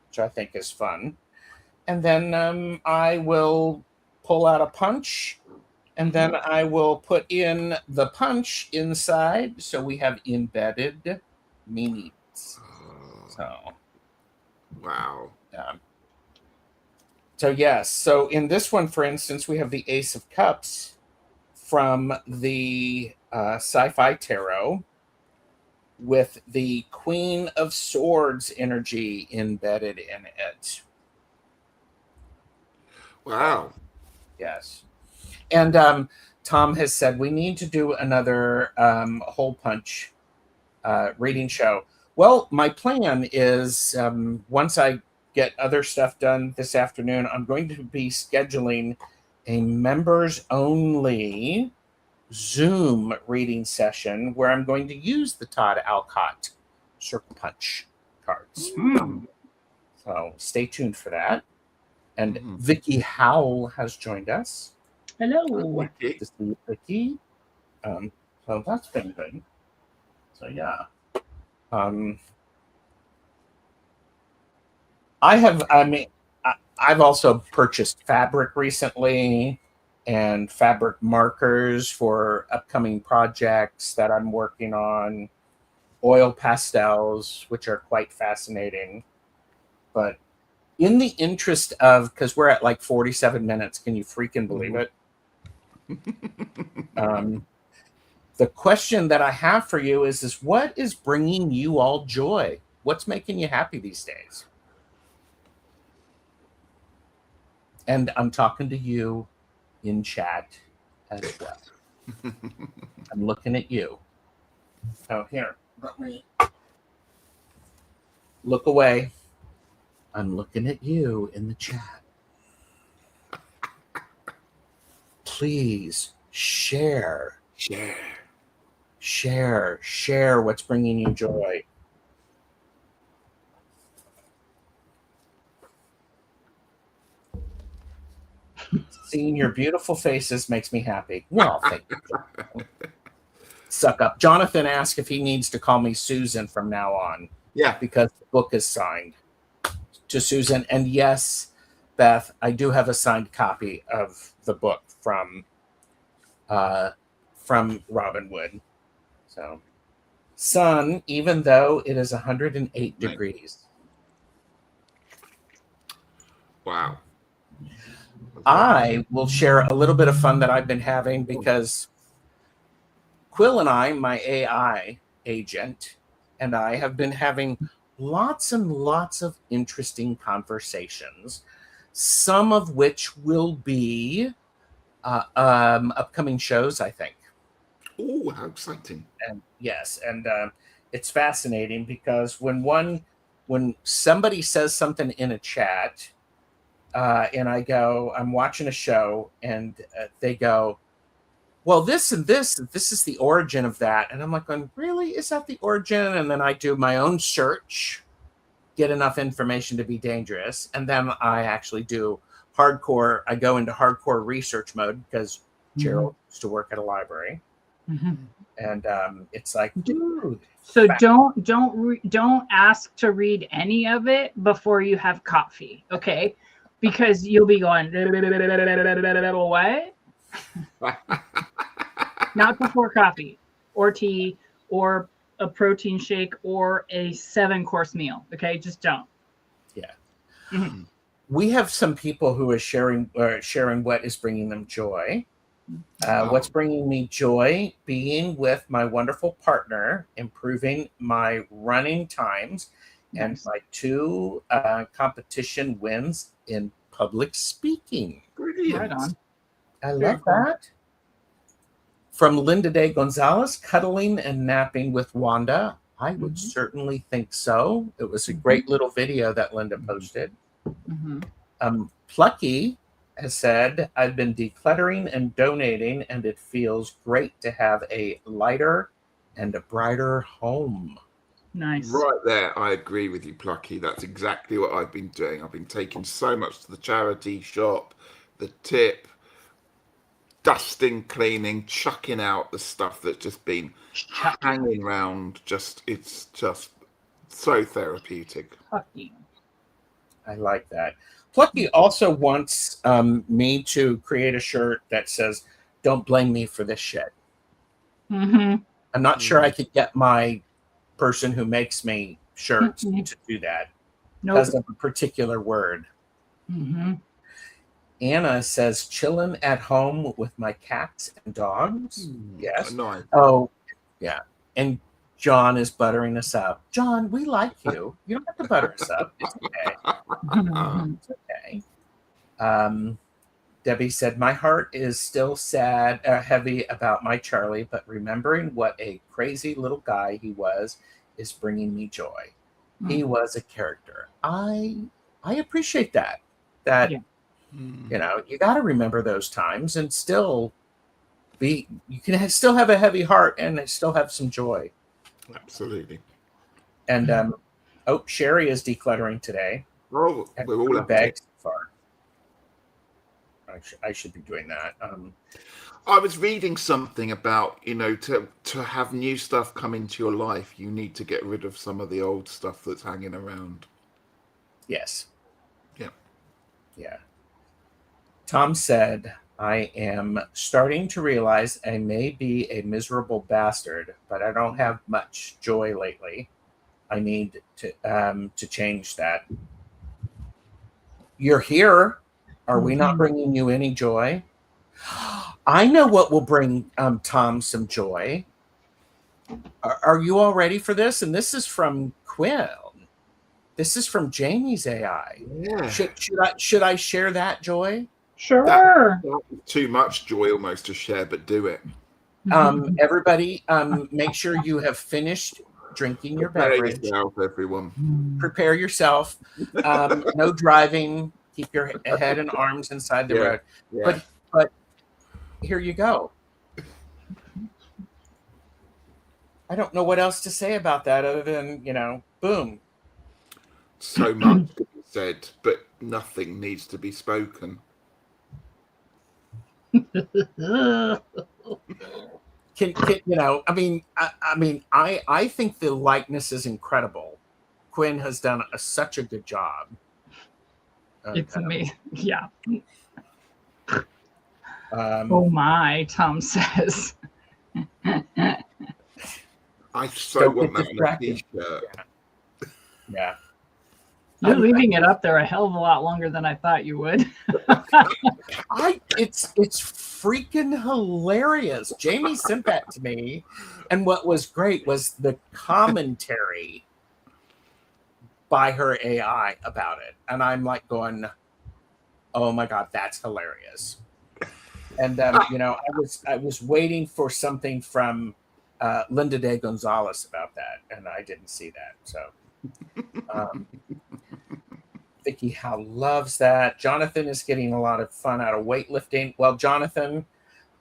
which I think is fun. And then I will pull out a punch, and then I will put in the punch inside, so we have embedded meanings. So, Wow. So yes. So in this one, for instance, we have the Ace of Cups from the Sci-Fi Tarot with the Queen of Swords energy embedded in it. Wow. Yes. And Tom has said we need to do another hole punch reading show. Well, my plan is once I get other stuff done this afternoon, I'm going to be scheduling a members only Zoom reading session where I'm going to use the Todd Alcott circle punch cards. So stay tuned for that. And Vicky Howell has joined us. Hello. To see Vicky. So that's been good. So yeah. I've also purchased fabric recently and fabric markers for upcoming projects that I'm working on, oil pastels, which are quite fascinating. But in the interest of, because we're at like 47 minutes, can you freaking believe it? The question that I have for you is what is bringing you all joy? What's making you happy these days? And I'm talking to you in chat as well. I'm looking at you. Oh, here. Let me look away. I'm looking at you in the chat. Please share what's bringing you joy. Seeing your beautiful faces makes me happy. Well, thank you. Suck up. Jonathan asked if he needs to call me Susan from now on. Yeah. Because the book is signed to Susan. And yes, Beth, I do have a signed copy of the book from Robin Wood. So, sun, even though it is 108 degrees. Wow. I will share a little bit of fun that I've been having because Quill and I, my AI agent, and I have been having lots and lots of interesting conversations, some of which will be upcoming shows, I think. Oh, how exciting. And yes, and it's fascinating because when somebody says something in a chat, and I'm watching a show, and they go, well, this and this is the origin of that. And I'm like, really? Is that the origin? And then I do my own search, get enough information to be dangerous. And then I actually do hardcore. I go into hardcore research mode because Gerald used to work at a library. And it's like, dude. So don't ask to read any of it before you have coffee, okay? Because you'll be going, what? Not before coffee or tea or a protein shake or a 7-course meal. Okay, just don't. Yeah. Mhm. We have some people who are sharing what is bringing them joy. What's bringing me joy? Being with my wonderful partner, improving my running times, and Nice. my 2 competition wins in public speaking. Brilliant. Right on. I Very love cool. that. From Linda Day Gonzalez, cuddling and napping with Wanda. I would Mhm. certainly think so. It was a great little video that Linda posted. Mhm. Plucky has said, I've been decluttering and donating, and it feels great to have a lighter and a brighter home. Nice. Right there, I agree with you, Plucky. That's exactly what I've been doing. I've been taking so much to the charity shop, the tip, dusting, cleaning, chucking out the stuff that's just been hanging around. It's just so therapeutic. Plucky. I like that. Plucky also wants me to create a shirt that says, don't blame me for this shit. Mm-hmm. I'm not sure I could get my person who makes me shirts to do that because of a particular word. Mm-hmm. Anna says, chilling at home with my cats and dogs. Yes. Nice. Oh, yeah. And John is buttering us up. John, we like you. You don't have to butter us up. It's okay. It's okay. Debbie said, my heart is still sad, heavy about my Charlie, but remembering what a crazy little guy he was is bringing me joy. He was a character. I appreciate that. Yeah. You know, you got to remember those times and still you can still have a heavy heart and still have some joy. Absolutely. And Sherry is decluttering today. Oh, we're all up bags so far. I should be doing that. I was reading something about, to have new stuff come into your life, you need to get rid of some of the old stuff that's hanging around. Yes. Yeah. Yeah. Tom said, I am starting to realize I may be a miserable bastard, but I don't have much joy lately. I need to change that. You're here. Are we not bringing you any joy? I know what will bring Tom some joy. Are you all ready for this? And this is from Quinn. This is from Jaime's AI. Yeah. Should I share that joy? Sure. That's too much joy almost to share, but do it. Everybody, make sure you have finished drinking your beverage. Yourself, everyone. Prepare yourself. No driving. Keep your head and arms inside the road. Yeah. But here you go. I don't know what else to say about that other than, boom. So much to be said, but nothing needs to be spoken. I think the likeness is incredible. Quinn has done such a good job. It's amazing. Yeah. Oh my, Tom says. I so want that on a t-shirt. Yeah. You're leaving it up there a hell of a lot longer than I thought you would. It's freaking hilarious. Jaime sent that to me, and what was great was the commentary by her AI about it, and I'm like going, "Oh my god, that's hilarious!" And I was waiting for something from Linda Day Gonzalez about that, and I didn't see that. So. Vicky Howe loves that. Jonathan is getting a lot of fun out of weightlifting. Well, Jonathan,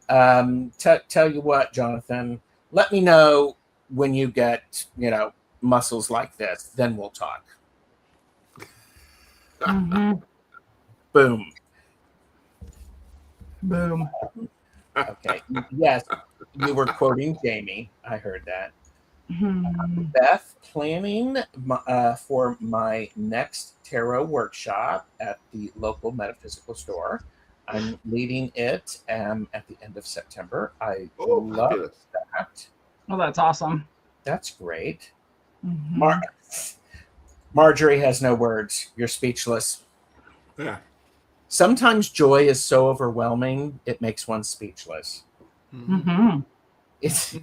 tell you what, Jonathan, let me know when you get, muscles like this. Then we'll talk. Boom. Boom. Okay. Yes, you were quoting Jaime. I heard that. Beth, planning for my next tarot workshop at the local metaphysical store. I'm leading it at the end of September. I love that. Oh, that's awesome. That's great. Mhm. Marjorie has no words. You're speechless. Yeah. Sometimes joy is so overwhelming it makes one speechless. Mhm. It's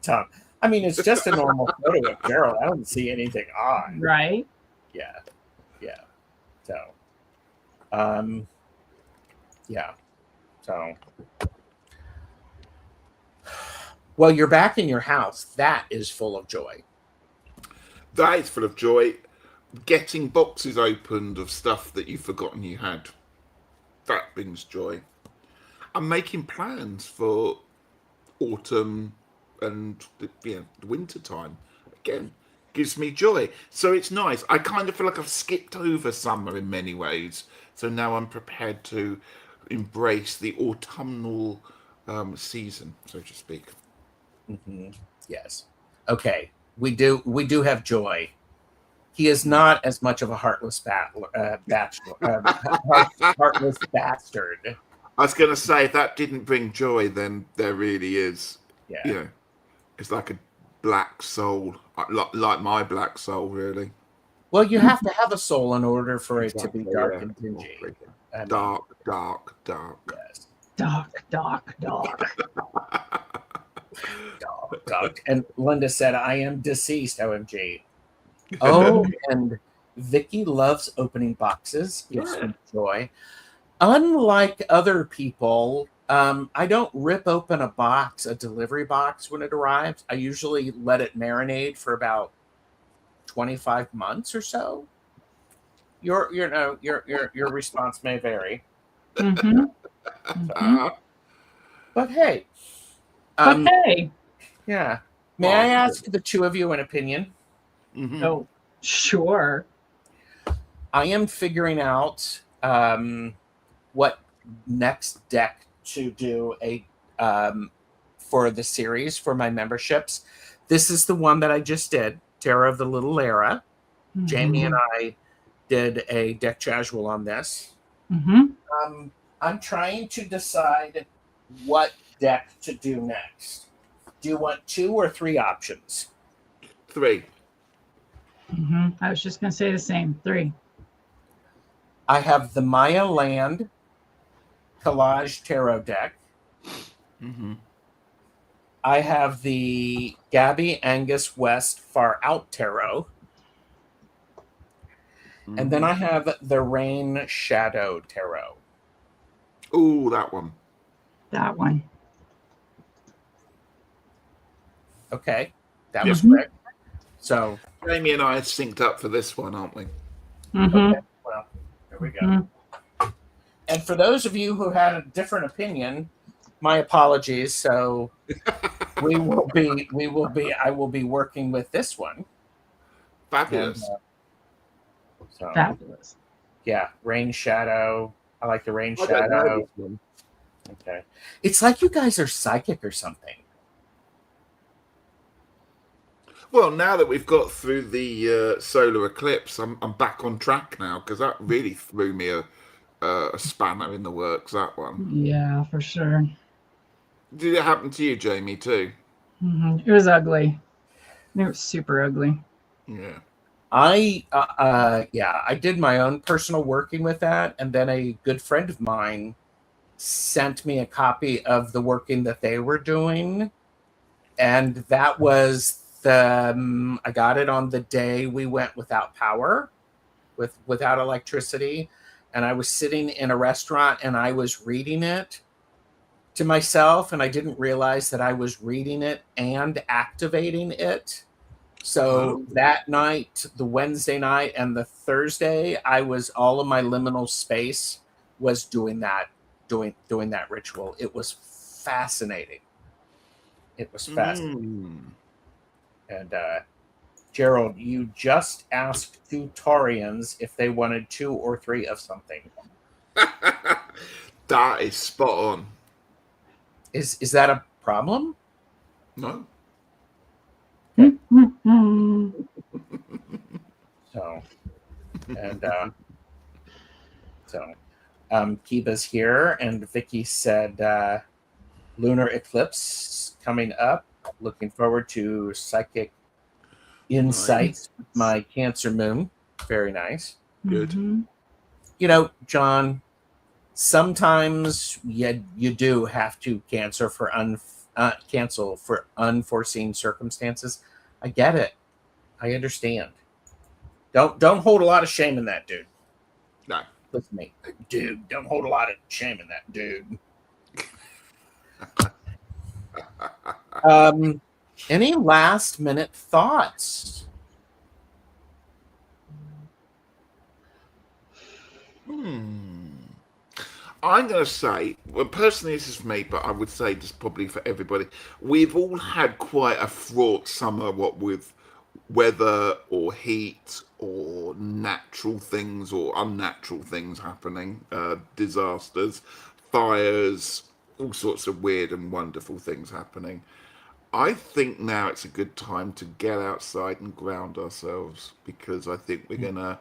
Tom. I mean, it's just a normal photo of Gerald. I don't see anything odd. Right. Yeah, yeah. So, um, yeah. So, well, you're back in your house. That is full of joy. That is full of joy. Getting boxes opened of stuff that you've forgotten you had. That brings joy. I'm making plans for autumn and the winter time. Again, gives me joy. So it's nice. I kind of feel like I've skipped over summer in many ways. So now I'm prepared to embrace the autumnal season, so to speak. Mhm. Yes. Okay. We do have joy. He is not as much of a bachelor, heartless bastard. I was going to say, if that didn't bring joy, then there really is, Yeah. you know, it's like a black soul, like my black soul, really. Well, you have to have a soul in order for it to be Exactly, dark yeah. and dingy. I mean, Dark, dark, dark. yes. Doc, doc, doc. Dark. And Linda said, I am deceased, OMG. Oh, and Vicky loves opening boxes, gives Yeah. me joy. Unlike other people, I don't rip open a delivery box when it arrives. I usually let it marinate for about 25 months or so. Your response may vary, Mhm. Mhm. but hey, But um, hey. yeah. May I Oh, ask the two of you an opinion? mm-hmm. Oh, sure. I am figuring out what next deck to do for the series for my memberships. This is the one that I just did, Terror of the Little Era. Jamie and Mhm. I did a deck casual on this. Mhm. Um, I'm trying to decide what deck to do next. Do you want 2 or 3 options? 3. Mhm. I was just gonna say the same. 3. I have the Maya Land Collage Tarot deck. Mm-hmm. I have the Gabby Angus West Far Out Tarot. And then Mm-hmm. I have the Rain Shadow Tarot. Oh, that one. That one. Okay, that was Yep. Mhm. quick. So, Jamie and I are synced up for this one, aren't we? okay, Mhm. well, there we go. Mhm. And for those of you who had a different opinion, my apologies. So I will be working with this one. And Fabulous. so, Fabulous. yeah, Rain Shadow. I like the Rain I don't know Shadow. this one. Okay. It's like you guys are psychic or something. Well, now that we've got through the solar eclipse, I'm back on track now because that really threw me a spanner in the works. That one. Yeah, for sure. Did it happen to you, Jamie, too? It was ugly. It was super ugly. Yeah. I did my own personal working with that, and then a good friend of mine sent me a copy of the working that they were doing, and that was I got it on the day we went without power, without electricity, and I was sitting in a restaurant and I was reading it to myself, and I didn't realize that I was reading it and activating it. So Oh. that night, the Wednesday night and the Thursday, I was all of my liminal space was doing that ritual. It was fascinating. It was fascinating. Mm. And Gerald, you just asked 2 Taurians if they wanted 2 or 3 of something. That is spot on. Is that a problem? No. Okay. Mhm. So and so Kiba's here, and Vicky said lunar eclipse coming up. Looking forward to psychic insights with my Cancer moon. Very nice. Good. Mhm. You know, John, sometimes you do have to cancel for unforeseen circumstances. I get it. I understand. Don't hold a lot of shame in that, dude. No. Listen to me, dude. Don't hold a lot of shame in that, dude. Any last minute thoughts? I'm going to say, well, personally, this is for me, but I would say just probably for everybody. We've all had quite a fraught summer, what with weather or heat or natural things or unnatural things happening, disasters, fires, all sorts of weird and wonderful things happening. I think now it's a good time to get outside and ground ourselves because I think we're gonna.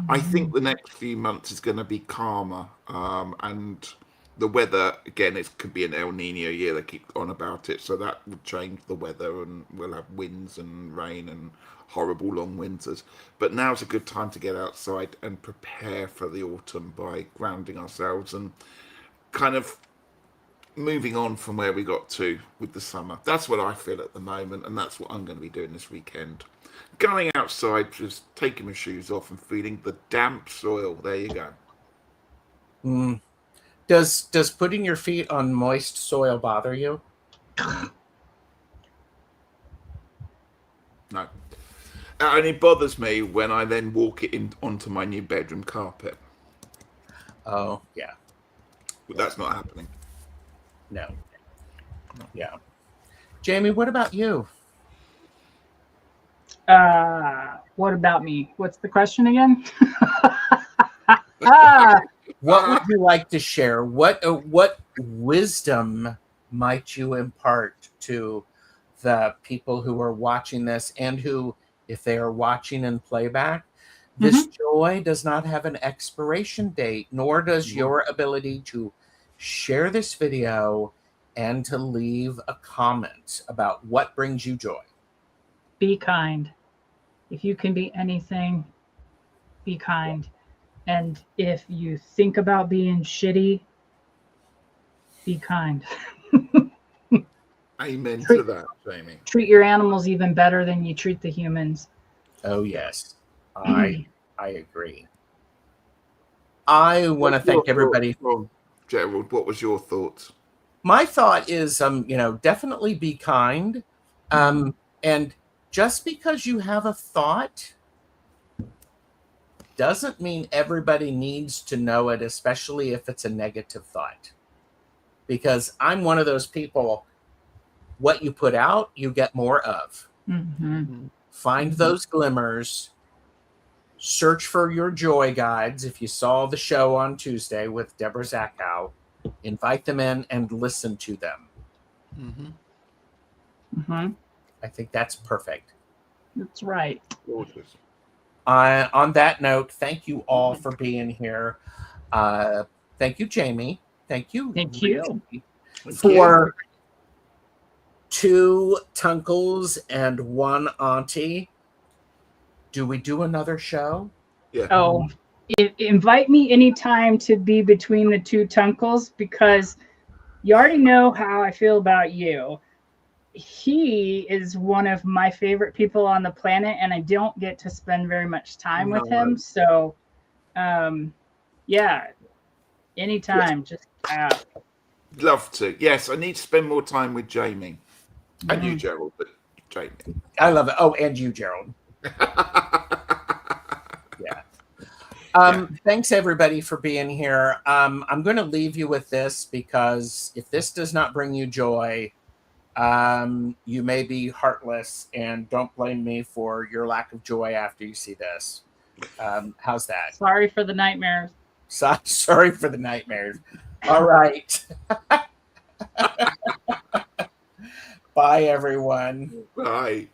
I think the next few months is going to be calmer, and the weather again. It could be an El Nino year. They keep on about it, so that would change the weather, and we'll have winds and rain and horrible long winters. But now's a good time to get outside and prepare for the autumn by grounding ourselves and kind of moving on from where we got to with the summer. That's what I feel at the moment, and that's what I'm going to be doing this weekend. Going outside, just taking my shoes off and feeling the damp soil. There you go. Mm. Does putting your feet on moist soil bother you? No. It only bothers me when I then walk it in onto my new bedroom carpet. Oh, yeah. But that's not happening. No. Yeah. Jamie, what about you? What about me? What's the question again? What would you like to share? What wisdom might you impart to the people who are watching this and who, if they are watching in playback, this joy does not have an expiration date, nor does your ability to share this video and to leave a comment about what brings you joy. Be kind. If you can be anything, be kind. And if you think about being shitty, be kind. Amen to that, Jamie. Treat your animals even better than you treat the humans. Oh, yes. I agree. I want to thank everybody. Gerald, what was your thoughts? My thought is, definitely be kind. And just because you have a thought doesn't mean everybody needs to know it, especially if it's a negative thought. Because I'm one of those people, what you put out, you get more of. Find those glimmers. Search for your joy guides. If you saw the show on Tuesday with Deborah Zachow, invite them in and listen to them. I think that's perfect. That's right. Gorgeous. On that note, thank you all for being here. Thank you, Jamie. Thank you. Thank you. For Two T'Uncles and One Auntie. Do we do another show? Yeah. Oh, invite me anytime to be between the two T'Uncles because you already know how I feel about you. He is one of my favorite people on the planet, and I don't get to spend very much time with him. So, yeah, anytime, just ask. Love to. Yes, I need to spend more time with Jamie. And you, Gerald, but Jamie. I love it. Oh, and you, Gerald. Yeah. Thanks everybody for being here. I'm going to leave you with this because if this does not bring you joy, you may be heartless, and don't blame me for your lack of joy after you see this. How's that? Sorry for the nightmares. Sorry for the nightmares. All right. Bye, everyone. Bye.